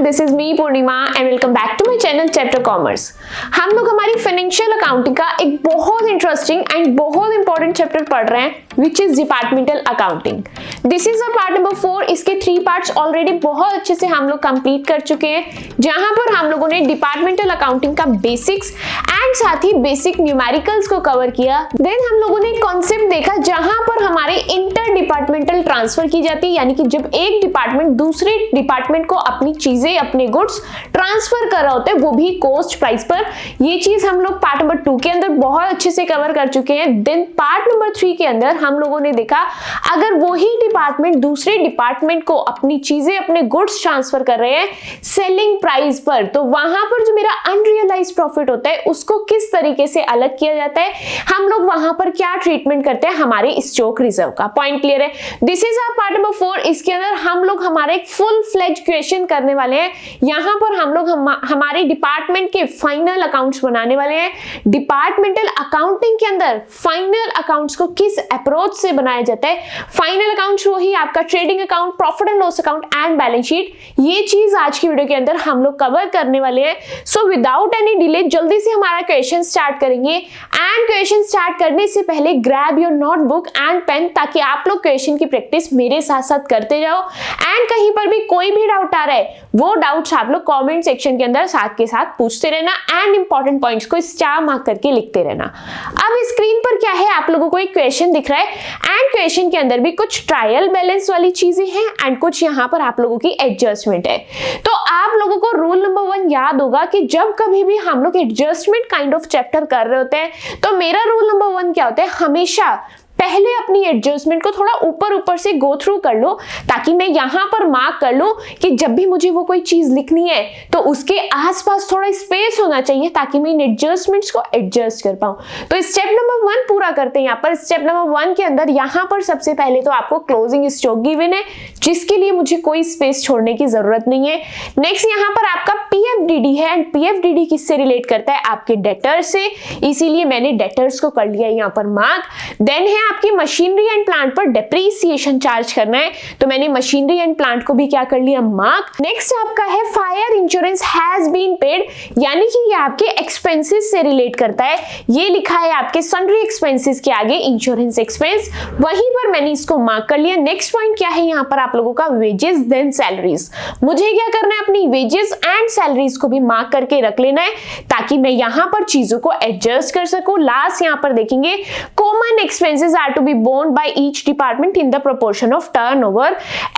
Everyone, this is me Purnima and welcome back to my channel chapter commerce. हम लोग हमारी financial accounting का एक बहुत इंटरेस्टिंग एंड बहुत इंपॉर्टेंट चैप्टर पढ़ रहे हैं which is departmental accounting. This is a part number 4। इसके 3 पार्ट्स ऑलरेडी बहुत अच्छे से हम लोग कंप्लीट कर चुके हैं, जहां पर हम लोगों ने डिपार्टमेंटल अकाउंटिंग का बेसिक्स एंड साथ ही बेसिक न्यूमेरिकल्स को कवर किया। देन हम लोगों ने कॉन्सेप्ट देखा जहां पर हमारे इंटर डिपार्टमेंटल ट्रांसफर की जाती है, यानी कि जब एक डिपार्टमेंट दूसरे डिपार्टमेंट को अपनी चीजें अपने गुड्स ट्रांसफर कर रहा होता है, वो भी कॉस्ट प्राइस पर। ये चीज हम लोग पार्ट नंबर 2 के अंदर बहुत अच्छे से कवर कर चुके हैं। देन पार्ट नंबर 3 के अंदर हम लोगों ने देखा अगर वही डिपार्टमेंट दूसरे डिपार्टमेंट को अपनी चीजें अपने गुड्स ट्रांसफर कर रहे हैं सेलिंग प्राइस पर, तो वहां पर जो मेरा अनरियलाइज्ड प्रॉफिट होता है उसको किस तरीके से अलग किया जाता है, हम लोग वहां पर क्या ट्रीटमेंट करते हैं हमारे स्टॉक रिजर्व का। पॉइंट क्लियर है? This is our part number 4। इसके अंदर हम लोग हमारे एक फुल फ्लेज क्वेश्चन करने वाले हैं। यहां पर हम लोग हमारे डिपार्टमेंट के फाइनल अकाउंट्स बनाने वाले हैं। डिपार्टमेंटल अकाउंटिंग के अंदर फाइनल अकाउंट्स को किस अप्रोच से बनाया जाता है। फाइनल अकाउंट्स वही आपका trading account, profit and loss account and balance sheet. ये चीज आज की वीडियो के अंदर हम लोग कवर करने वाले हैं। सो विदाउट एनी डिले जल्दी से हमारा क्वेश्चन स्टार्ट करेंगे। एंड क्वेश्चन स्टार्ट करने से पहले grab your notebook and pen, ताकि आप लोग क्वेश्चन की प्रैक्टिस मेरे साथ साथ करते जाओ। एंड कहीं पर भी कोई भी डाउट आ रहा है वो डाउट्स आप लोग कमेंट सेक्शन के अंदर साथ के साथ पूछते रहना एंड इंपॉर्टेंट पॉइंट्स को स्टार मार्क करके लिखते रहना। अब स्क्रीन पर क्या है, आप लोगों को एक क्वेश्चन दिख रहा है एंड क्वेश्चन के अंदर भी कुछ ट्रायल बैलेंस वाली चीजें हैं एंड कुछ यहाँ पर आप लोगों की एडजस्टमेंट है। तो आप लोगों को रूल नंबर 1 याद होगा कि जब कभी भी हम लोग एडजस्टमेंट काइंड ऑफ चैप्टर कर रहे होते हैं तो मेरा रूल नंबर 1 क्या होता है, हमेशा पहले अपनी एडजस्टमेंट को थोड़ा ऊपर से गो थ्रू कर लो, ताकि मैं यहां पर मार्क कर लूं कि जब भी मुझे वो कोई चीज लिखनी है तो उसके आसपास थोड़ा स्पेस होना चाहिए, ताकि मैं इन एडजस्टमेंट्स को एडजस्ट कर पाऊं। तो स्टेप नंबर 1 पूरा करते हैं। यहाँ पर स्टेप नंबर 1 के अंदर यहाँ पर सबसे पहले तो आपको क्लोजिंग स्टॉक गिवन है, जिसके लिए मुझे कोई स्पेस छोड़ने की जरूरत नहीं है। नेक्स्ट यहाँ पर आपका पीएफडीडी है एंड पीएफडीडी किससे रिलेट करता है, आपके डेटर्स से, इसीलिए मैंने डेटर्स को कर लिया यहाँ पर मार्क। देन है आपकी मशीनरी एंड प्लांट पर डेप्रीसिएशन चार्ज करना है, तो मैंने मशीनरी एंड प्लांट को भी क्या कर लिया, मार्क। नेक्स्ट आपका है fire insurance has been paid, यानी कि ये आपके एक्सपेंसेस से रिलेट करता है। ये लिखा है आपके सन्ड्री एक्सपेंसेस के आगे इंश्योरेंस एक्सपेंस, वहीं पर मैंने इसको मार्क कर लिया। नेक्स्ट पॉइंट क्या है यहाँ पर आप लोगों का, वेजेस देन सैलरीज। मुझे क्या करना है, अपनी वेजेस एंड सैलरीज को भी मार्क करके रख लेना है, ताकि मैं यहाँ पर चीजों को एडजस्ट कर सकूं। लास्ट यहाँ पर देखेंगे common expenses are to be borne by each department in the proportion of turnover.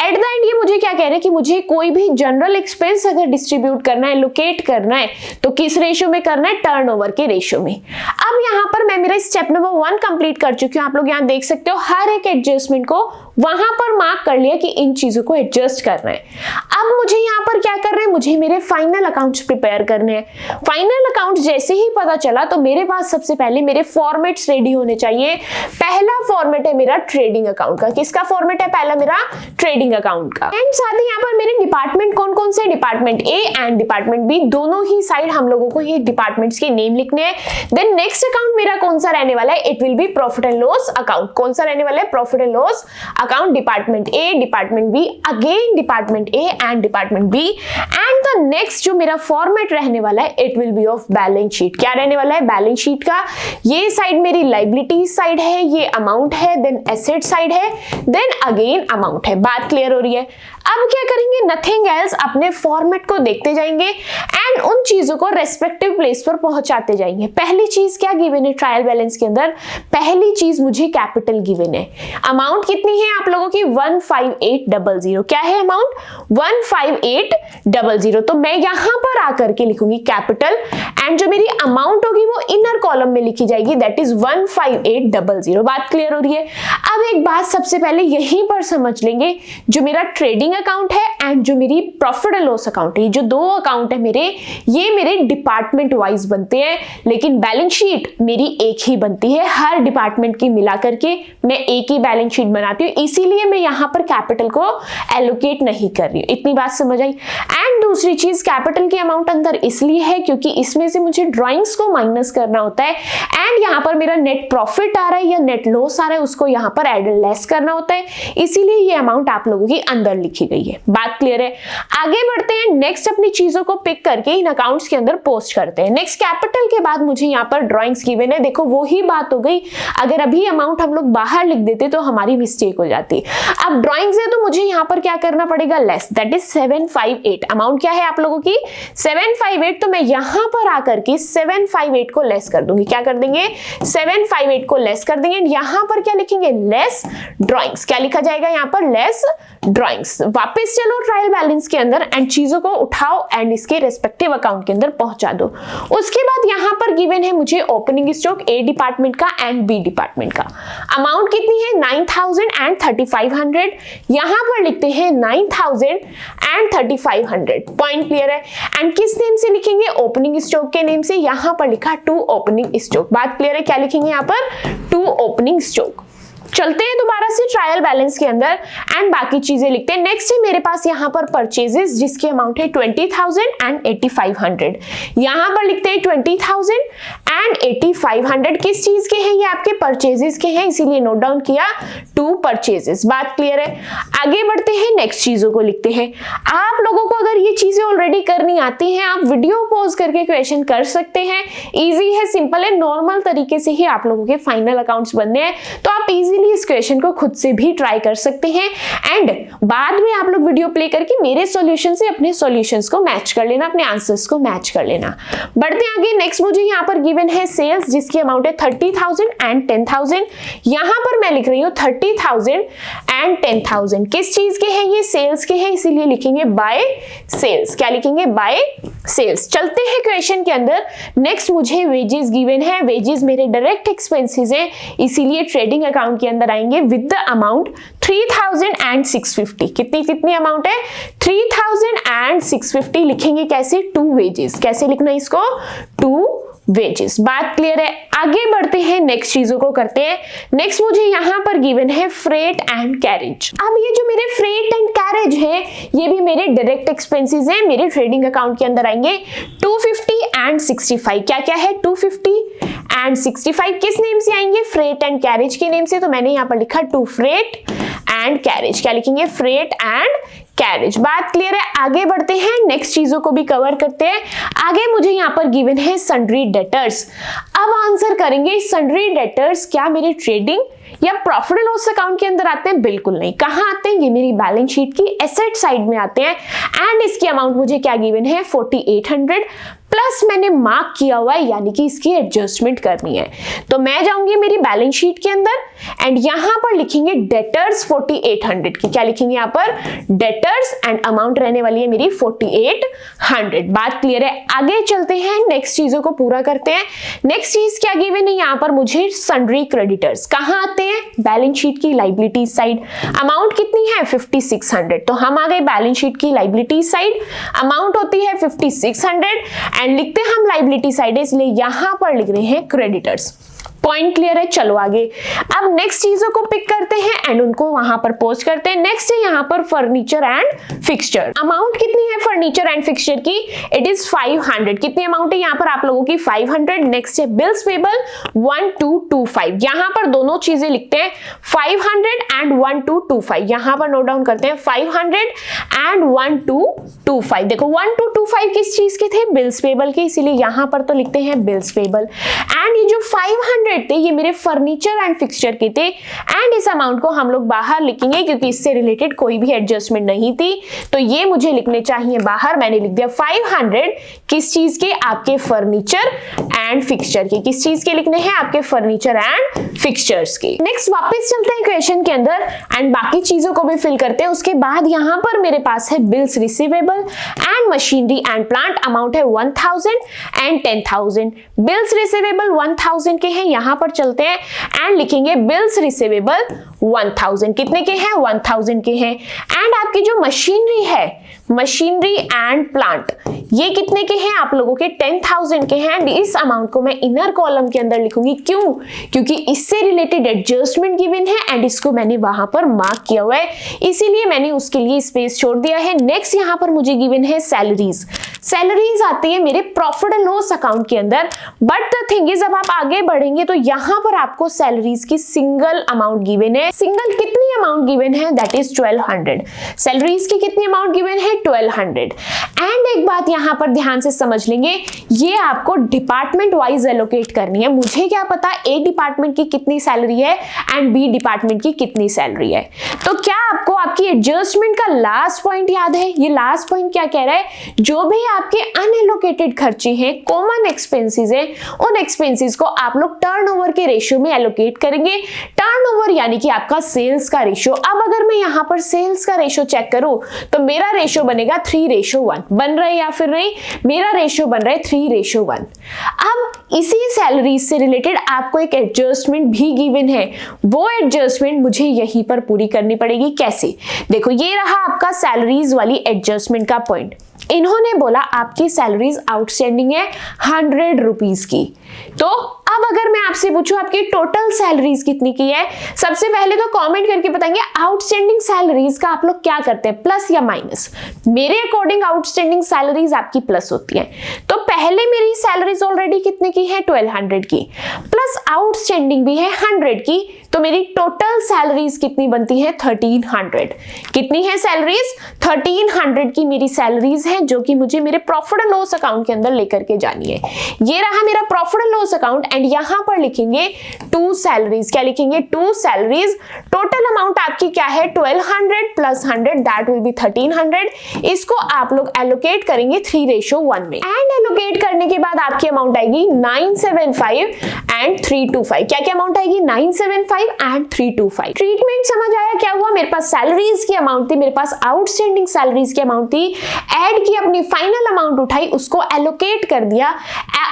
At the end ये मुझे क्या कह रहे हैं कि मुझे कोई भी जनरल एक्सपेंस अगर डिस्ट्रीब्यूट करना है, लोकेट करना है, तो किस रेशियो में करना है, टर्नओवर के रेशियो में। अब यहाँ पर मैं मेरा स्टेप नंबर 1 कंप्लीट कर चुकी हूँ। आप लोग यहाँ देख सकते हो हर एक एडजस्टमेंट को वहां पर मार्क कर लिया कि इन चीजों को एडजस्ट करना है। अब मुझे यहाँ पर क्या करना है, मुझे मेरे फाइनल अकाउंट्स प्रिपेयर करने हैं। फाइनल अकाउंट जैसे ही पता चला तो मेरे पास सबसे पहले मेरे फॉर्मेट्स रेडी होने चाहिए। पहला फॉर्मेट है मेरा ट्रेडिंग अकाउंट का। किसका फॉर्मेट है, पहला मेरा ट्रेडिंग अकाउंट का। एंड साथ ही यहाँ पर मेरे डिपार्टमेंट कौन कौन से, department A and department B, दोनों ही साइड हम लोगों को ये डिपार्टमेंट्स के नेम लिखने हैं। देन नेक्स्ट अकाउंट मेरा कौन सा रहने वाला है, it will be profit and loss account. कौन सा रहने वाला है, profit and loss account, department A, department B, again department A and department B. And the next जो मेरा फॉर्मेट रहने वाला है, it will be of balance sheet. क्या रहने वाला है, बैलेंस शीट का। ये साइड मेरी लायबिलिटी साइड है, ये अमाउंट है, देन एसेट साइड है, देन अगेन अमाउंट है। बात क्लियर हो रही है? अब क्या करेंगे, नथिंग एल्स, अपने फॉर्मेट को देखते जाएंगे एंड उन चीजों को रेस्पेक्टिव प्लेस पर पहुंचाते जाएंगे। पहली चीज क्या गिवन है ट्रायल बैलेंस के अंदर, पहली चीज मुझे कैपिटल गिवन है। अमाउंट कितनी है आप लोगों की, 15800। क्या है अमाउंट, 15800। तो मैं यहां पर आकर के लिखूंगी कैपिटल एंड जो मेरी अमाउंट होगी वो इनर कॉलम में लिखी जाएगी, दैट इज 15800। बात क्लियर हो रही है? अब एक बात सबसे पहले यहीं पर समझ लेंगे, जो मेरा ट्रेडिंग अकाउंट है एंड जो मेरी प्रॉफिट एंड लॉस अकाउंट है, ये जो 2 अकाउंट है मेरे, ये मेरे डिपार्टमेंट वाइज बनते हैं, लेकिन बैलेंस शीट मेरी एक ही बनती है। हर डिपार्टमेंट की मिला करके मैं एक ही बैलेंस शीट बनाती हूँ, इसीलिए मैं यहाँ पर कैपिटल को एलोकेट नहीं कर रही हूँ। इतनी बात समझ आई। एंड दूसरी चीज, कैपिटल की अमाउंट अंदर इसलिए है क्योंकि इसमें से मुझे ड्राइंग्स को माइनस करना होता है, एंड यहाँ पर मेरा नेट प्रॉफिट आ रहा है या नेट लॉस आ रहा है उसको यहाँ पर एड लेस करना होता है, इसीलिए ये अमाउंट आप लोगों की अंदर लिखी गई है। बात क्लियर है? आगे बढ़ते हैं, नेक्स्ट अपनी चीजों को पिक करके इन अकाउंट्स के अंदर पोस्ट करते हैं। नेक्स्ट कैपिटल के बाद मुझे यहाँ पर ड्राइंग्स गिवन है। देखो वही बात हो गई, अगर अभी अमाउंट हम लोग बाहर लिख देते तो हमारी मिस्टेक हो जाती। अब ड्राइंग्स है तो मुझे यहाँ पर क्या करना पड़ेगा, लेस, दैट इज 758। अमाउंट क्या है आप लोगों की 758, तो मैं यहाँ पर आकर के 758 को लेस कर दूंगी। क्या कर देंगे, 758 को लेस कर देंगे। यहाँ पर क्या लिखेंगे, लेस ड्राइंग्स। क्या लिखा जाएगा यहाँ पर, लेस ड्राइंग्स। वापस चलो ट्रायल बैलेंस के अंदर एंड चीजों को उठाओ एंड इसके रेस्पेक्टिव अकाउंट के अंदर पहुंचा दो। उसके बाद यहाँ पर गिवन है मुझे ओपनिंग स्टॉक ए डिपार्टमेंट का एंड बी डिपार्टमेंट का। अमाउंट कितनी है, 9000 एंड 3500। यहाँ पर लिखते हैं 9000 एंड 3500। पॉइंट क्लियर है? एंड किस नेम से लिखेंगे, ओपनिंग स्टॉक के नेम से। यहाँ पर लिखा टू ओपनिंग स्टॉक। बात क्लियर है? क्या लिखेंगे यहाँ पर, टू ओपनिंग स्टॉक। चलते हैं दोबारा से ट्रायल बैलेंस के अंदर एंड बाकी चीजें लिखते हैं। नेक्स्ट है मेरे पास यहाँ पर परचेजेस जिसकी अमाउंट है 20,000 एंड 8500। यहाँ पर लिखते हैं 20,000 एंड 8500। किस चीज के हैं ये, आपके परचेजेस के हैं, इसीलिए नोट डाउन किया, टू परचेजेस। बात क्लियर है? आगे बढ़ते हैं, नेक्स्ट चीजों को लिखते हैं। आप लोगों को अगर ये चीजें ऑलरेडी करनी आती हैं, आप वीडियो पॉज करके क्वेश्चन कर सकते हैं। इजी है, सिंपल है, नॉर्मल तरीके से ही आप लोगों के फाइनल अकाउंट्स बनने हैं, तो आप इजीली इस क्वेश्चन को खुद से भी ट्राई कर सकते हैं एंड बाद में आप लोग वीडियो प्ले करके मेरे सॉल्यूशन से अपने सॉल्यूशंस को मैच कर लेना, अपने आंसर्स को मैच कर लेना। बढ़ते आगे, नेक्स्ट मुझे यहाँ पर गिवन है सेल्स जिसकी अमाउंट है 30,000 एंड 10,000। यहाँ पर मैं लिख रही हूँ 30,000 एंड 10,000। किस चीज के हैं ये, सेल्स के हैं, इसीलिए लिखेंगे बाय सेल्स। क्या लिखेंगे, बाय सेल्स। चलते हैं क्वेश्चन के अंदर। नेक्स्ट मुझे वेजेस गिवन है। वेजेस मेरे डायरेक्ट एक्सपेंसेस हैं, इसीलिए ट्रेडिंग अकाउंट के अंदर आएंगे विद द अमाउंट 3000 एंड 650। कितनी अमाउंट है, 3000 एंड 650। लिखेंगे कैसे, टू वेजेस। कैसे लिखना है इसको, टू वेजेस। बात क्लियर है? आगे बढ़ते हैं, नेक्स्ट चीजों को करते हैं। नेक्स्ट मुझे यहाँ पर गिवन है फ्रेट एंड कैरेज। अब ये जो मेरे फ्रेट एंड कैरेज है ये भी मेरे डायरेक्ट एक्सपेंसेस हैं, मेरे ट्रेडिंग अकाउंट के अंदर आएंगे 250 एंड 65। क्या क्या है, 250 एंड 65। किस नेम से आएंगे, फ्रेट एंड कैरेज के नेम से, तो मैंने यहाँ पर लिखा टू फ्रेट एंड कैरेज। क्या लिखेंगे, फ्रेट एंड कैरेज। बात क्लियर है? आगे बढ़ते हैं, नेक्स्ट चीजों को भी कवर करते हैं। आगे मुझे यहाँ पर गिवन है सन्ड्री डेटर्स। अब आंसर करेंगे, सन्ड्री डेटर्स क्या मेरे ट्रेडिंग या प्रॉफिट एंड लॉस अकाउंट के अंदर आते हैं? बिल्कुल नहीं। कहां आते हैं, ये मेरी बैलेंस शीट की एसेट साइड में आते हैं एंड इसकी अमाउंट मुझे क्या गिवन है, 4800 प्लस मैंने मार्क किया हुआ है, यानी कि इसकी एडजस्टमेंट करनी है। तो मैं जाऊंगी मेरी बैलेंस शीट के अंदर एंड यहां पर लिखेंगे डेटर्स 4800 की। क्या लिखेंगे यहाँ पर, डेटर्स, एंड अमाउंट रहने वाली है मेरी 4800। बात क्लियर है? आगे चलते हैं, नेक्स्ट चीजों को पूरा करते हैं। नेक्स्ट चीज क्या गिवन है यहाँ पर मुझे, सन्ड्री क्रेडिटर्स। कहां आते हैं, बैलेंस शीट की लाइबिलिटी साइड। अमाउंट कितनी है, 5600। तो हम आ गए बैलेंस शीट की लाइबिलिटी साइड, अमाउंट होती है 5600 एंड लिखते हैं हम लाइबिलिटी साइड है, इसलिए यहां पर लिख रहे हैं क्रेडिटर्स। पॉइंट क्लियर है? चलो आगे। अब नेक्स्ट चीजों को पिक करते हैं एंड उनको वहां पर पोस्ट करते हैं। नेक्स्ट है यहाँ पर फर्नीचर एंड फिक्सचर। अमाउंट कितनी है फर्नीचर एंड फिक्सचर की, इट इज 500। कितनी अमाउंट है यहाँ पर आप लोगों की, 500। नेक्स्ट है बिल्स पेबल 1225। यहाँ पर दोनों चीजें लिखते हैं 500 एंड 1225। यहाँ पर नोट डाउन करते हैं 500 एंड 1225। देखो 1225 किस चीज के थे, बिल्स पेबल के, इसीलिए यहाँ पर तो लिखते हैं बिल्स पेबल। एंड ये जो 500 थे ये मेरे फर्नीचर एंड फिक्सचर के थे एंड इस अमाउंट को हम लोग बाहर लिखेंगे क्योंकि इससे रिलेटेड कोई भी एडजस्टमेंट नहीं थी, तो ये मुझे लिखने चाहिए बाहर। मैंने लिख दिया 500 किस चीज के, आपके फर्नीचर एंड फिक्सचर के। किस चीज के लिखने हैं, आपके फर्नीचर एंड फिक्सचर्स के। नेक्स्ट वापस चलते हैं क्वेश्चन के अंदर एंड बाकी चीजों को भी फिल करते हैं। उसके बाद यहाँ पर मेरे पास है bills receivable and machinery and plant. Amount है 1000 एंड 10,000। बिल्स रिसीवेबल 1000 के हैं, यहां पर चलते हैं एंड लिखेंगे बिल्स रिसीवेबल 1000। कितने के हैं, 1000 के हैं। एंड आपकी जो मशीनरी है, मशीनरी एंड प्लांट, ये कितने के हैं आप लोगों के 10,000 के हैं। इस अमाउंट को मैं इनर कॉलम के अंदर लिखूंगी, क्यों? क्योंकि इससे रिलेटेड एडजस्टमेंट गिवन है एंड इसको मैंने वहां पर मार्क किया हुआ है, इसीलिए मैंने उसके लिए स्पेस छोड़ दिया है। नेक्स्ट यहां पर मुझे गिवन है सैलरीज। सैलरीज आती है मेरे प्रॉफिट एंड लॉस अकाउंट के अंदर, बट द थिंग इज जब आप आगे बढ़ेंगे तो यहां पर आपको सैलरीज की सिंगल अमाउंट गिवन है। सिंगल कितनी अमाउंट गिवन है? That is 1200। सैलरीज की कितनी अमाउंट गिवन है? 1200। एंड एक बात यहां पर ध्यान से समझ लेंगे, ये आपको डिपार्टमेंट वाइज एलोकेट करनी है। मुझे क्या पता ए डिपार्टमेंट की कितनी सैलरी है एंड बी डिपार्टमेंट की कितनी सैलरी है। तो क्या आपको आपकी एडजस्टमेंट का लास्ट पॉइंट याद है? ये लास्ट पॉइंट क्या कह रहा है? जो भी आपके अनएलोकेटेड खर्चे हैं, कॉमन एक्सपेंसेस हैं, उन एक्सपेंसेस को आप लोग टर्नओवर के रेशियो में एलोकेट करेंगे। टर्नओवर यानी कि आपका सेल्स का रेशियो। अब अगर मैं यहां पर सेल्स का रेशियो चेक करूं तो मेरा रेशियो बनेगा 3:1। बन रहा है या फिर नहीं? मेरा रेशियो बन रहा है 3:1। अब इसी सैलरी से रिलेटेड आपको एक एडजस्टमेंट भी गिवन है, वो एडजस्टमेंट मुझे यहीं पर पूरी करनी पड़ेगी। कैसे? देखो, ये रहा आपका सैलरीज वाली एडजस्टमेंट का पॉइंट। इन्होंने बोला आपकी सैलरीज आउटस्टैंडिंग है 100 रुपीज की। तो अब अगर मैं आपसे पूछूं आपकी टोटल सैलरीज कितनी की है, सबसे पहले तो कमेंट करके बताएंगे आउटस्टैंडिंग सैलरीज का आप लोग क्या करते हैं, प्लस या माइनस? मेरे अकॉर्डिंग आउटस्टैंडिंग सैलरीज आपकी प्लस होती है। तो पहले मेरी सैलरीज ऑलरेडी कितने की है? 1200 की, प्लस आउटस्टैंडिंग भी है 100 की, तो मेरी टोटल सैलरीज कितनी बनती है? 1300। कितनी है सैलरीज? 1300 की मेरी सैलरीज है, जो कि मुझे मेरे प्रॉफिट एंड लॉस अकाउंट के अंदर लेकर के जानी है। ये रहा मेरा profit and loss account and यहां पर लिखेंगे 2 सैलरीज। क्या लिखेंगे? 2 सैलरीज। टोटल अमाउंट आपकी क्या है? 1200 प्लस 100 दैट विल बी 1300। इसको आप लोग एलोकेट करेंगे 3:1 में एंड एलोकेट करने के बाद आपकी अमाउंट आएगी 975 एंड 325। क्या क्या अमाउंट आएगी? 975 एंड 325। ट्रीटमेंट समझ आया क्या हुआ? मेरे पास सैलरीज की अमाउंट थी, मेरे पास आउटस्टैंडिंग सैलरीज की अमाउंट थी, ऐड की अपनी फाइनल अमाउंट उठाई, उसको एलोकेट कर दिया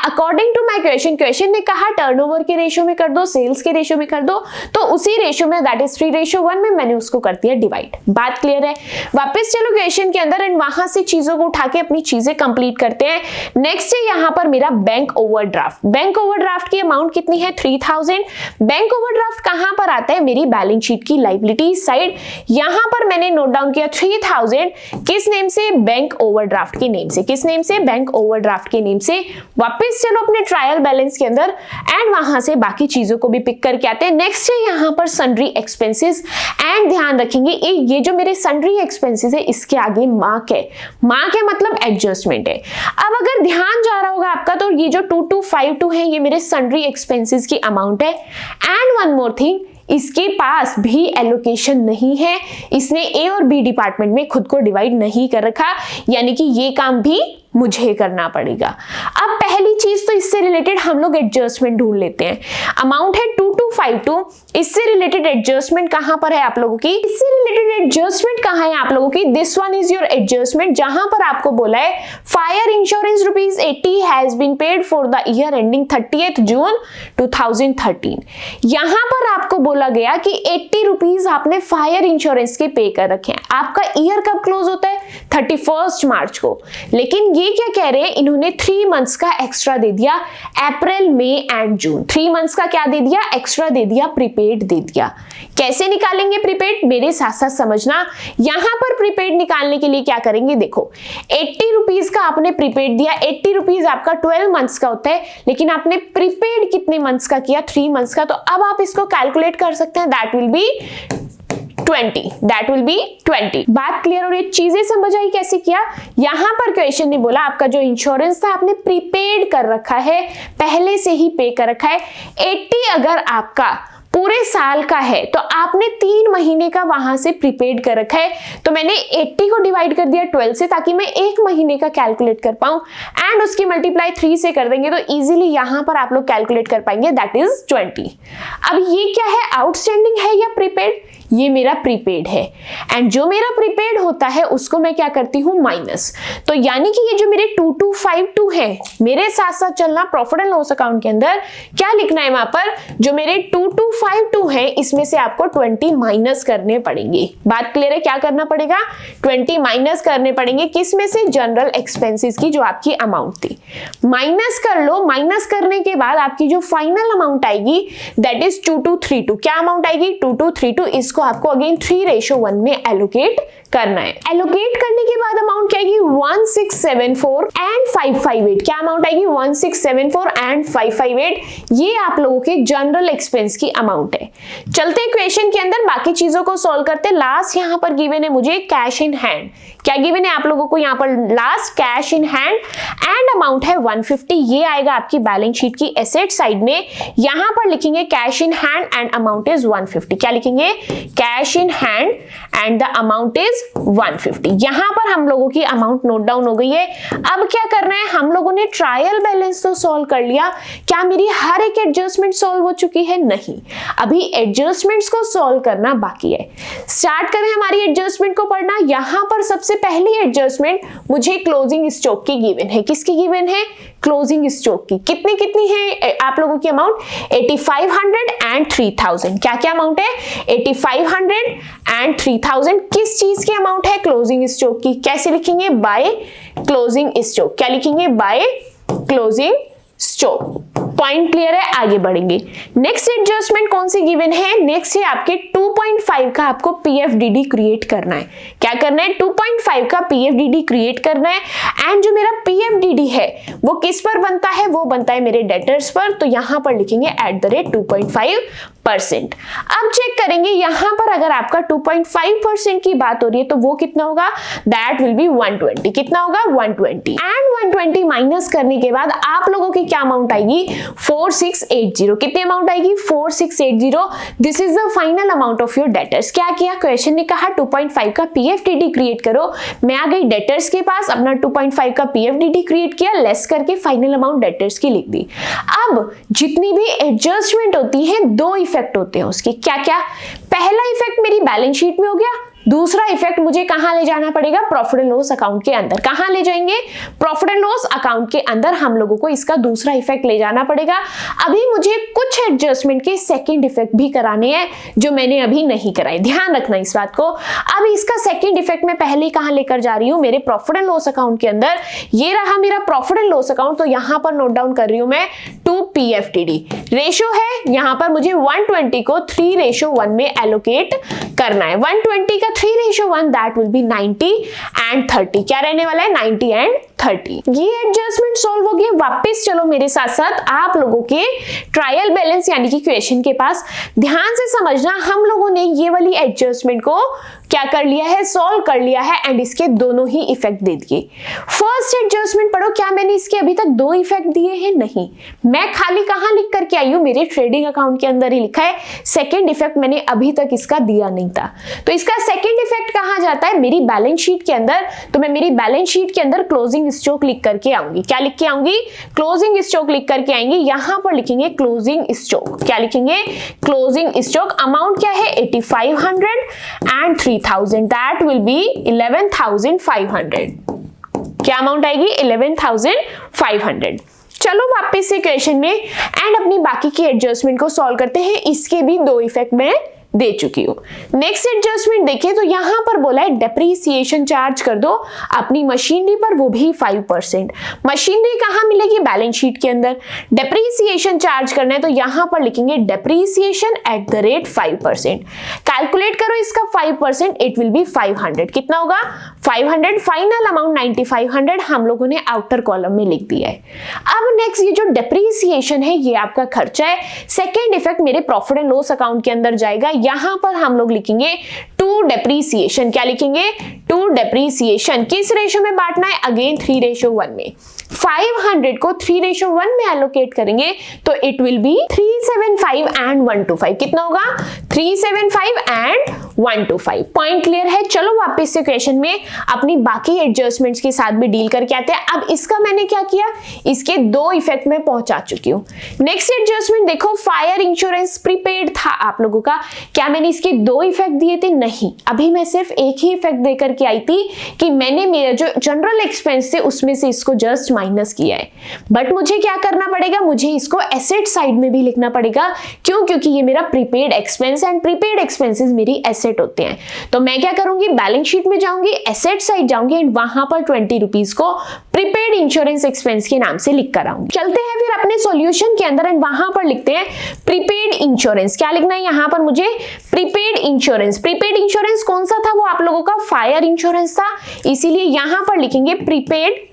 अकॉर्डिंग टू माय क्वेश्चन ने कहा टर्नओवर के रेशियो में कर दो, सेल्स के रेशियो में कर दो, तो उसी रेशियो में दैट इज 3:1 में मैंने उसको कर दिया डिवाइड। बात क्लियर है? वापस चलो क्वेश्चन के अंदर एंड वहां से चीजों को उठा के अपनी चीजें कंप्लीट करते हैं। नेक्स्ट है यहां पर मेरा बैंक ओवरड्राफ्ट। बैंक ओवरड्राफ्ट की अमाउंट कितनी है? 3000। बैंक ओवरड्राफ्ट कहां पर आता है? मेरी बैलेंस शीट की लायबिलिटी साइड। यहां पर मैंने नोट डाउन किया 3000 किस नेम से? बैंक ओवरड्राफ्ट के नेम से। किस नेम से? बैंक ओवरड्राफ्ट के नेम से। वापस चलो अपने ट्रायल बैलेंस के अंदर एंड वहां से बाकी चीजों को भी पिक करके आते हैं। नेक्स्ट है यहां पर सन्ड्री एक्सपेंसेस एंड ध्यान रखेंगे ये जो मेरे सन्ड्री एक्सपेंसेस है इसके आगे मार्क है। मार्क है मतलब एडजस्टमेंट है। अब अगर ध्यान जा रहा होगा आपका तो ये जो 2252 है ये मेरे सन्ड्री एक्सपेंसेस की अमाउंट है। एंड वन मोर थिंग, इसके पास भी एलोकेशन नहीं है, इसने ए और बी डिपार्टमेंट में खुद को डिवाइड नहीं कर रखा, यानी कि ये काम भी मुझे करना पड़ेगा। अब पहली चीज तो इससे रिलेटेड हम लोग एडजस्टमेंट ढूंढ लेते हैं। अमाउंट है 2252, इससे रिलेटेड एडजस्टमेंट कहां पर है आप लोगों की? इससे रिलेटेड एडजस्टमेंट कहां है आप लोगों की? This one is your adjustment, जहां पर आपको बोला है fire insurance ₹80 has been paid for the year ending 30th June 2013। यहां पर आपको बोला गया कि 80 रुपीज आपने फायर इंश्योरेंस के पे कर रखे हैं। आपका ईयर कब क्लोज होता है? 31 मार्च को। लेकिन ये क्या कह रहे हैं? इन्होंने 3 मंथ्स का एक्स्ट्रा दे दिया, अप्रैल, मई एंड जून। 3 मंथ्स का क्या दे दिया? एक्स्ट्रा दे दिया, प्रीपेड दे दिया। कैसे निकालेंगे प्रीपेड? मेरे साथ साथ समझना। यहां पर प्रीपेड निकालने के लिए क्या करेंगे? देखो, 80 रुपीज का आपने प्रीपेड दिया, 80 रुपीज आपका 12 मंथ्स का होता है, लेकिन आपने प्रीपेड कितने मंथ्स का किया? 3 मंथ्स का। तो अब आप इसको कैलकुलेट कर सकते हैं, दैट विल बी 20। बात क्लियर हो रही है? चीजें समझ आई कैसे किया? यहां पर क्वेश्चन ने बोला आपका जो इंश्योरेंस था आपने प्रीपेड कर रखा है, पहले से ही पे कर रखा है। 80 अगर आपका पूरे साल का है तो आपने 3 महीने का वहां से प्रीपेड कर रखा है, तो मैंने 80 को डिवाइड कर दिया 12 से ताकि मैं 1 महीने का कैलकुलेट कर पाऊं एंड उसकी मल्टीप्लाई 3 से कर देंगे तो इजीली यहां पर आप लोग कैलकुलेट कर पाएंगे, दैट इज 20। अब ये क्या है? आउटस्टैंडिंग है या प्रीपेड? ये मेरा प्रीपेड है, एंड जो मेरा प्रीपेड होता है उसको मैं क्या करती हूँ माइनस। तो यानी कि ये जो मेरे 2252 है, मेरे साथ साथ चलना प्रॉफिट एंड लॉस अकाउंट के अंदर क्या लिखना है वहां पर, जो मेरे 2252 है इसमें से आपको 20 माइनस करने पड़ेंगे। बात क्लियर है, क्या करना पड़ेगा, 20 माइनस करने पड़ेंगे, किस में से, जनरल एक्सपेंसेस की जो आपकी अमाउंट थी। माइनस कर लो, माइनस करने के बाद आपकी जो फाइनल अमाउंट आएगी दैट इज 2232। क्या अमाउंट आएगी, 2232। इसको आपको अगेन 3:1 में एलोकेट करना है। एलोकेट करने के बाद अमाउंट क्या आएगी, 1674 एंड 558। क्या अमाउंट आएगी, 1674 एंड 558। ये आप लोगों के जनरल एक्सपेंस की अमाउंट है। चलते इक्वेशन के अंदर बाकी चीजों को सॉल्व करते। लास्ट यहां पर गिवन है मुझे कैश इन हैंड। क्या गिवन है आप लोगों को यहाँ पर, last cash in hand and amount है 150। ये आएगा आपकी बैलेंस शीट की एसेट साइड में। यहां पर लिखेंगे cash in hand and amount is 150। क्या लिखेंगे, cash in hand and the amount is 150। यहां पर हम लोगों की अमाउंट नोट डाउन हो गई है। अब क्या करना है, हम लोगों ने ट्रायल बैलेंस तो सॉल्व कर लिया। क्या मेरी हर एक एडजस्टमेंट सॉल्व हो चुकी है, नहीं, अभी एडजस्टमेंट्स को सॉल्व करना बाकी है। स्टार्ट करें हमारी एडजस्टमेंट को पढ़ना। यहां पर सबसे पहली एडजस्टमेंट मुझे क्लोजिंग स्टॉक की गिवन है। किसकी गिवन है, क्लोजिंग स्टॉक की। कितनी कितनी है आप लोगों की अमाउंट, 8500 एंड 3000। क्या क्या अमाउंट है, 8500 एंड 3000। किस चीज की अमाउंट है, क्लोजिंग स्टॉक की। कैसे लिखेंगे, बाय क्लोजिंग स्टॉक। क्या लिखेंगे, by closing stock. Point clear है, आगे बढ़ेंगे। नेक्स्ट एडजस्टमेंट कौन सी गिवन है, नेक्स्ट है आपके 2.5 का आपको पीएफडीडी क्रिएट करना है। क्या करना है, 2.5 का पीएफडीडी क्रिएट करना है। एंड जो मेरा पीएफडीडी है वो किस पर बनता है, वो बनता है मेरे डेटर्स पर। तो यहां पर लिखेंगे @2.5%। अब चेक करेंगे यहां पर अगर आपका 2.5% की बात हो रही है तो वो कितना होगा, दैट विल बी 120। कितना होगा, 120। एंड 120 माइनस करने के बाद आप लोगों की क्या अमाउंट आएगी, 4680। कितनी अमाउंट आएगी, 4680। This is the final amount of your debtors. क्या किया, क्वेश्चन ने कहा 2.5 का पीएफडीडी क्रिएट करो। मैं आ गई डेटर्स के पास, अपना 2.5 का पीएफडीडी क्रिएट किया, लेस करके फाइनल अमाउंट डेटर्स की लिख दी। अब जितनी भी एडजस्टमेंट होती है, दो इफेक्ट होते हैं उसके। क्या क्या, पहला इफेक्ट मेरी बैलेंस शीट में हो गया, दूसरा इफेक्ट मुझे कहां ले जाना पड़ेगा, प्रॉफिट एंड लॉस अकाउंट के अंदर। कहां ले जाएंगे, प्रॉफिट एंड लॉस अकाउंट के अंदर हम लोगों को इसका दूसरा इफेक्ट ले जाना पड़ेगा। अभी मुझे कुछ एडजस्टमेंट के सेकंड इफेक्ट भी कराने हैं जो मैंने अभी नहीं कराए, ध्यान रखना इस बात को। अब इसका सेकंड इफेक्ट मैं पहले कहां लेकर जा रही हूं, मेरे प्रॉफिट एंड लॉस अकाउंट के अंदर। ये रहा मेरा प्रॉफिट एंड लॉस अकाउंट, तो यहां पर नोट डाउन कर रही हूं मैं 2 पीएफडीडी। रेशियो है यहां पर मुझे 120 को 3:1 में एलोकेट करना है। 120 का 3:1 दैट विल बी 90 एंड 30। क्या रहने वाला है, 90 एंड 30। ये एडजस्टमेंट सॉल्व हो गया। वापस चलो मेरे साथ साथ आप लोगों के ट्रायल बैलेंस यानी कि क्वेश्चन के पास। ध्यान से समझना, हम लोगों ने ये वाली एडजस्टमेंट को क्या कर लिया है, सॉल्व कर लिया है एंड इसके दोनों ही इफेक्ट दे दिए। फर्स्ट एडजस्टमेंट पढ़ो, क्या मैंने इसके अभी तक 2 इफेक्ट दिए हैं, नहीं, मैं खाली कहां लिख करके आई हूं, मेरे ट्रेडिंग अकाउंट के अंदर ही लिखा है। सेकंड इफेक्ट मैंने अभी तक इसका दिया नहीं था, तो इसका सेकंड इफेक्ट कहां जाता है, मेरी बैलेंस शीट के अंदर। तो मैं मेरी बैलेंस शीट के अंदर क्लोजिंग स्टॉक लिख करके आऊंगी। क्या लिख के आऊंगी, क्लोजिंग स्टॉक लिख करके आएंगे। यहां पर लिखेंगे क्लोजिंग स्टॉक। क्या लिखेंगे, क्लोजिंग स्टॉक। अमाउंट क्या है, 8500 एंड 3000, दैट विल बी 11500। क्या अमाउंट आएगी, 11500। चलो वापस से क्वेश्चन में एंड अपनी बाकी की एडजस्टमेंट को सॉल्व करते हैं। इसके भी 2 इफेक्ट मैं दे चुकी हूं। नेक्स्ट एडजस्टमेंट देखिए तो यहां पर बोला है डेप्रीसिएशन चार्ज कर दो अपनी मशीनरी पर, वो भी 5%। मशीनरी कहां मिलेगी, बैलेंस शीट के अंदर। डेप्रीसिएशन चार्ज करना है तो यहां पर लिखेंगे डेप्रीसिएशन @ 5%। कैलकुलेट करो इसका 5%, इट विल बी 500। कितना होगा, 500। फाइनल अमाउंट 9500 हम लोगों ने आउटर कॉलम में लिख दिया है। अब नेक्स्ट ये जो डेप्रीसिएशन है ये आपका खर्चा है। सेकेंड इफेक्ट मेरे प्रॉफिट एंड लॉस अकाउंट के अंदर जाएगा। यहां पर हम लोग लिखेंगे टू डेप्रीसिएशन। क्या लिखेंगे, टू डेप्रीसिएशन। किस रेशियो में बांटना है, अगेन 3:1 में। 500 को 3:1 में एलोकेट करेंगे तो इट विल बी 375 एंड 125। कितना होगा? 375 एंड 125। पॉइंट क्लियर है? चलो वापस से क्वेश्चन में अपनी बाकी एडजस्टमेंट्स के साथ भी डील करके आते हैं। अब इसका मैंने क्या किया, इसके दो इफेक्ट में पहुंचा चुकी हूं। नेक्स्ट एडजस्टमेंट देखो, फायर इंश्योरेंस प्रीपेड था आप लोगों का, क्या मैंने इसके दो इफेक्ट दिए थे? नहीं, अभी मैं सिर्फ एक ही इफेक्ट देकर के आई थी कि मैंने मेरा जो जनरल एक्सपेंस थे उसमें से इसको जस्ट माइनस किया है। बट मुझे क्या करना पड़ेगा, मुझे इसको एसेट साइड में भी लिखना पड़ेगा। क्यों? क्योंकि ये मेरा prepaid expense and prepaid expenses मेरी एसेट होते हैं। तो मैं क्या करूंगी, बैलेंस शीट में जाऊंगी, एसेट साइड जाऊंगी एंड वहां पर 20 रुपीज को प्रीपेड इंश्योरेंस एक्सपेंस के नाम से लिख कर आऊंगी। चलते हैं फिर अपने सॉल्यूशन के अंदर एंड वहां पर लिखते हैं प्रीपेड इंश्योरेंस। क्या लिखना है यहां पर मुझे? Prepaid insurance. प्रीपेड इंश्योरेंस कौन सा था? वो आप लोगों का फायर इंश्योरेंस था, इसीलिए यहां पर लिखेंगे प्रीपेड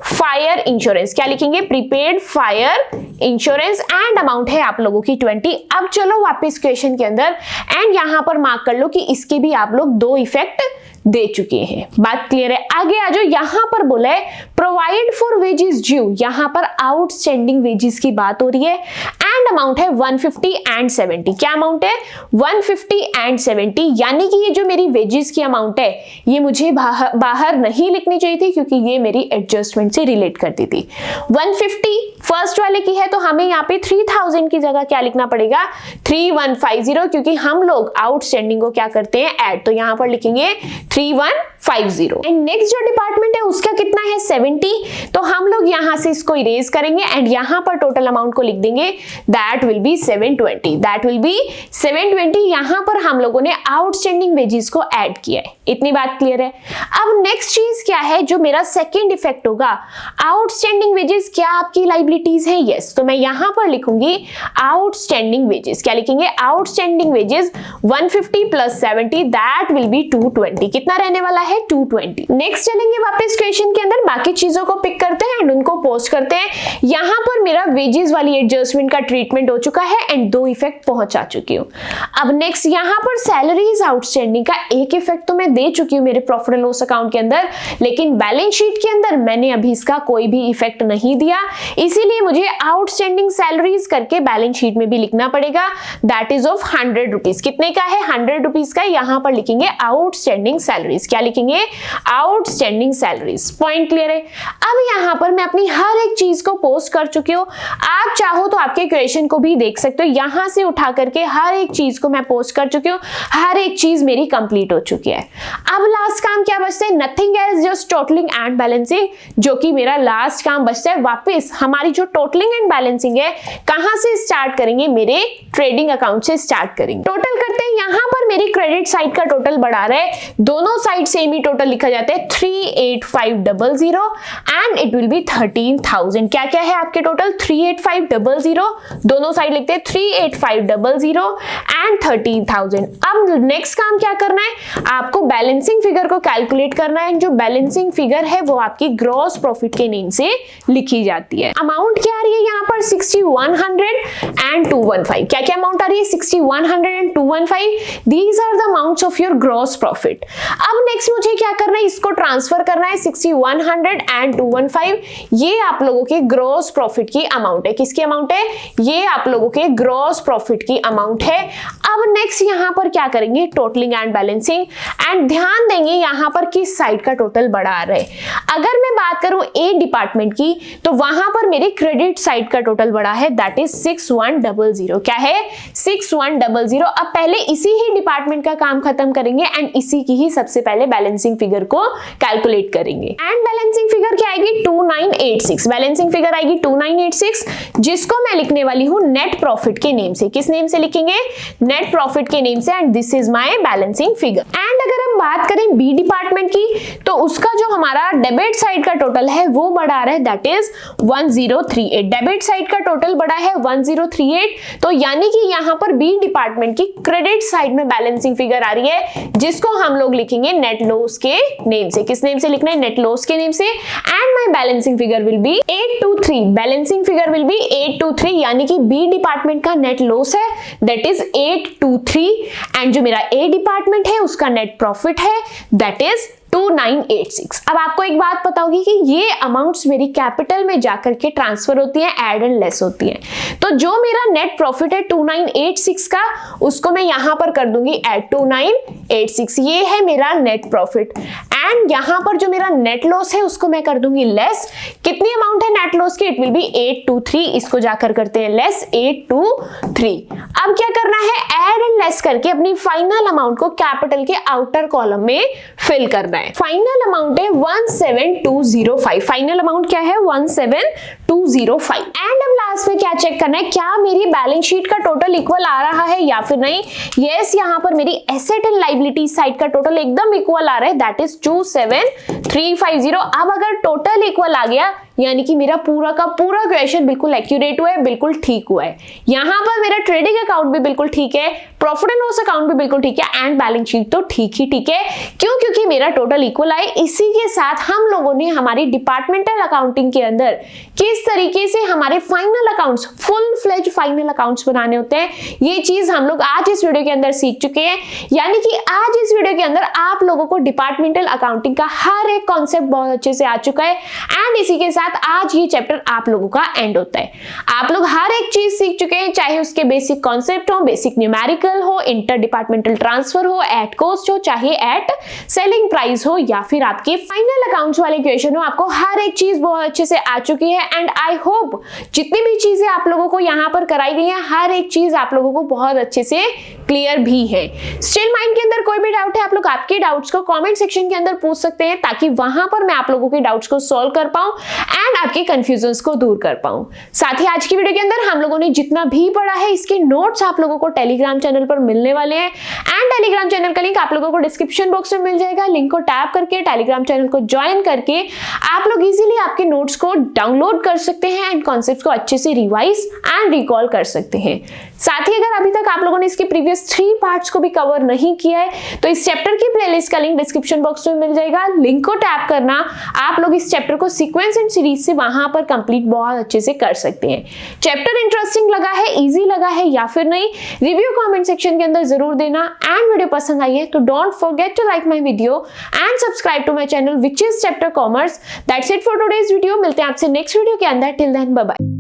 फायर इंश्योरेंस। क्या लिखेंगे? Prepaid fire insurance and amount है आप लोगों की 20। अब चलो वापस क्वेश्चन के अंदर एंड यहां पर मार्क कर लो कि इसके भी आप लोग दो इफेक्ट दे चुके हैं। बात क्लियर है? आगे आ जाओ। यहां पर बोला है प्रोवाइड फॉर वेजेस ड्यू, यहां पर आउटस्टैंडिंग वेजेस की बात हो रही है एंड अमाउंट है 150 एंड 70। क्या अमाउंट है? 150 एंड 70, यानी कि ये जो मेरी वेजेस की अमाउंट है ये मुझे बाहर नहीं लिखनी चाहिए थी क्योंकि ये मेरी एडजस्टमेंट से रिलेट करती थी। 150 फर्स्ट वाले की है तो हमें यहाँ पे 3000 की जगह क्या लिखना पड़ेगा? 3150, क्योंकि हम लोग आउटस्टैंडिंग को क्या करते हैं? ऐड। तो यहां पर लिखेंगे 3150। एंड नेक्स्ट जो डिपार्टमेंट है उसका कितना है? 70। तो हम लोग यहां से इसको इरेज करेंगे एंड यहां पर टोटल अमाउंट को लिख देंगे, that will be 720। That will be 720। यहां पर हम लोगों ने आउटस्टैंडिंग वेजेस को ऐड किया है। इतनी बात क्लियर है? अब नेक्स्ट चीज क्या है जो मेरा सेकेंड इफेक्ट होगा? आउटस्टैंडिंग वेजेस क्या आपकी लाइबिलिटीज है? यस। तो मैं यहां पर लिखूंगी आउटस्टैंडिंग वेजेस। क्या लिखेंगे? Outstanding wages 150 plus 70, that will be 220। कितना रहने वाला है? 220। नेक्स्ट चलेंगे वापस क्वेश्चन के अंदर, बाकी चीजों को पिक करते हैं एंड उनको पोस्ट करते हैं। यहां पर मेरा वेजेस वाली एडजस्टमेंट का ट्रीटमेंट हो चुका है एंड दो इफेक्ट पहुंचा चुकी हूं। अब नेक्स्ट यहां पर सैलरीज आउटस्टैंडिंग का एक इफेक्ट तो मैं दे चुकी हूं मेरे प्रॉफिट एंड लॉस अकाउंट के अंदर, लेकिन बैलेंस शीट के अंदर मैंने अभी इसका कोई भी इफेक्ट नहीं दिया, इसीलिए मुझे आउटस्टैंडिंग सैलरीज करके बैलेंस शीट में भी लिखना पड़ेगा। That is of 100 rupees. कितने का है? 100 रुपीज का। यहां पर लिखेंगे आउटस्टैंडिंग सैलरीज। क्या लिखेंगे? Outstanding salaries. पॉइंट क्लियर है? अब यहां पर मैं अपनी हर एक चीज को पोस्ट कर चुकी हूं। आप चाहो तो आपके क्वेश्चन को भी देख सकते हो, यहां से उठा करके हर एक चीज को मैं पोस्ट कर चुकी हूं। हर एक चीज मेरी कंप्लीट हो चुकी है। अब लास्ट काम क्या बचता है? Nothing else, just totalling and balancing, जो कि मेरा लास्ट काम बचता है। वापस हमारी जो टोटलिंग एंड बैलेंसिंग है कहां से स्टार्ट करेंगे? मेरे ट्रेडिंग अकाउंट से स्टार्ट करेंगे। टोटल करते हैं। यहां पर मेरी क्रेडिट साइड का टोटल बढ़ा रहा है, दोनों साइड सेम ही टोटल लिखा जाता है 38500 एंड इट विल बी 13,000। क्या क्या है आपके टोटल? 38500, दोनों साइड लिखते हैं 38500 एंड 13,000। अब नेक्स्ट काम क्या करना है? आपको बैलेंसिंग फिगर को कैलकुलेट करना है। जो बैलेंसिंग फिगर है वो आपकी ग्रॉस प्रॉफिट के नेम से लिखी जाती है। अमाउंट क्या आ रही है यहाँ पर? 6100 एंड 215। क्या क्या अमाउंट आ रही है? 6100 and 215। These are the amounts of your gross profit. अब नेक्स्ट मुझे क्या करना है? इसको ट्रांसफर करना है। 6100 एंड 215 ये आप लोगों के ग्रॉस प्रॉफिट की अमाउंट है। किसकी अमाउंट है? ये आप लोगों के ग्रॉस प्रॉफिट की अमाउंट है। अब नेक्स्ट यहां पर क्या करेंगे? टोटलिंग एंड बैलेंसिंग एंड ध्यान देंगे यहां पर किस साइड का टोटल बढ़ा रहा है। अगर मैं बात करूं ए डिपार्टमेंट की तो वहां पर मेरे क्रेडिट साइड का टोटल बढ़ा है, दैट इज 6100। क्या है? 6100। अब पहले इसी ही डिपार्टमेंट का काम खत्म करेंगे एंड इसी की ही सबसे पहले बैलेंसिंग फिगर को कैलकुलेट करेंगे। एंड बैलेंसिंग फिगर क्या आएगी? 2986। बैलेंसिंग फिगर आएगी 2986, जिसको मैं लिखने वाली हूं नेट प्रॉफिट के नेम से। किस नेम से लिखेंगे? नेट प्रॉफिट के नेम से। And this is my balancing figure. And अगर हम बात करें बी डिपार्टमेंट की तो उसका जो हमारा डेबिट साइड का टोटल है वो बढ़ा रहा है, दैट इज 1038। डेबिट साइड का टोटल बढ़ा है 1038। तो यानी कि यहां पर बी डिपार्टमेंट की क्रेडिट साइड में बैलेंसिंग फिगर आ रही है, जिसको हम लोग लिखेंगे नेट लॉस के नेम से। किस नेम से लिखना है? नेट लॉस के नेम से। And my balancing figure will be 823। Balancing figure will be 823, यानी कि बी डिपार्टमेंट का नेट लॉस है, दैट इज 823। एंड जो मेरा ए डिपार्टमेंट है उसका नेट प्रॉफिट है, दैट इज 2986। अब आपको एक बात पता होगी कि ये अमाउंट्स मेरी कैपिटल में जाकर के ट्रांसफर होती हैं, ऐड एंड लेस होती हैं। तो जो मेरा नेट प्रॉफिट है 2986 का, उसको मैं यहां पर कर दूंगी ऐड 2986, ये है मेरा नेट प्रॉफिट। एंड यहां पर जो मेरा नेट लॉस है उसको मैं कर दूंगी लेस। कितनी अमाउंट है नेट लॉस की? It will B 823। इसको जाकर करते हैं लेस 823। अब क्या करना है? ऐड एंड लेस करके अपनी फाइनल अमाउंट को कैपिटल के आउटर कॉलम में फिल करना है। फाइनल अमाउंट है 17205। फाइनल अमाउंट क्या है? 17205। एंड अब लास्ट में क्या चेक करना है? क्या मेरी बैलेंस शीट का टोटल इक्वल आ रहा है या फिर नहीं? यस, यहां पर मेरी एसेट एंड लायबिलिटी साइड का टोटल एकदम इक्वल आ रहा है, दैट इज 27350। अब अगर टोटल इक्वल आ गया यानी कि मेरा पूरा का पूरा क्वेश्चन बिल्कुल एक्यूरेट हुआ है, बिल्कुल ठीक हुआ है। यहां पर मेरा ट्रेडिंग अकाउंट भी बिल्कुल ठीक है, प्रॉफिट एंड लॉस अकाउंट भी बिल्कुल ठीक है, एंड बैलेंस शीट तो ठीक ही ठीक है। क्यों? क्योंकि मेरा टोटल इक्वल आए। इसी के साथ हम लोगों ने हमारी डिपार्टमेंटल अकाउंटिंग के अंदर किस तरीके से हमारे final accounts, full fledge final accounts बनाने होते हैं, ये चीज हम लोग आज इस वीडियो के अंदर सीख चुके हैं। यानी कि आज इस वीडियो के अंदर आप लोगों को डिपार्टमेंटल अकाउंटिंग का हर एक कॉन्सेप्ट बहुत अच्छे से आ चुका है। एंड इसी के साथ आज ये चैप्टर आप लोगों का एंड होता है। आप लोग हर एक चीज सीख चुके हैं, चाहे उसके बेसिक कॉन्सेप्ट हो, बेसिक न्यूमेरिकल हो, इंटर डिपार्टमेंटल ट्रांसफर हो, एट कॉस्ट हो, चाहे एट सेलिंग प्राइस हो, या फिर आपके फाइनल अकाउंट्स वाले क्वेश्चन हो। आपको हर एक चीज बहुत अच्छे से आ चुकी है। एंड आई होप जितनी भी चीजें आप लोगों को यहाँ पर कराई गई हैं, हर एक चीज आप लोगों को बहुत अच्छे से क्लियर भी है। स्टिल माइंड के अंदर कोई भी डाउट है, आप लोग आपके डाउट्स को कमेंट सेक्शन के अंदर पूछ सकते हैं, ताकि वहां पर मैं आप लोगों के डाउट्स को सॉल्व कर पाऊं एंड आपके कंफ्यूजन्स को दूर कर पाऊं। साथ ही आज की वीडियो के अंदर हम लोगों ने जितना भी पढ़ा है, इसके नोट्स आप लोगों को टेलीग्राम चैनल पर मिलने वाले हैं। एंड टेलीग्राम चैनल का लिंक आप लोगों को डिस्क्रिप्शन बॉक्स में मिल जाएगा। लिंक को टैप करके टेलीग्राम चैनल को ज्वाइन करके आप लोग इजीली आपके नोट्स को डाउनलोड कर सकते हैं एंड कॉन्सेप्ट्स को अच्छे से रिवाइज एंड रिकॉल कर सकते हैं। साथ ही अगर अभी तक आप लोगों ने इसके प्रीवियस 3 पार्ट्स को भी कवर नहीं किया है, तो इस चैप्टर की प्लेलिस्ट का लिंक डिस्क्रिप्शन बॉक्स में मिल जाएगा। लिंक को टैप करना, आप लोग इस चैप्टर को सीक्वेंस एंड सीरीज से वहां पर कंप्लीट बहुत अच्छे से कर सकते हैं। चैप्टर इंटरेस्टिंग लगा है, इजी लगा है या फिर नहीं, रिव्यू कमेंट सेक्शन के अंदर जरूर देना। एंड वीडियो पसंद आई है तो don't forget to like my video and subscribe to my channel which is chapter commerce. That's it for today's video. मिलते हैं आपसे नेक्स्ट वीडियो के अंदर। Till then bye bye.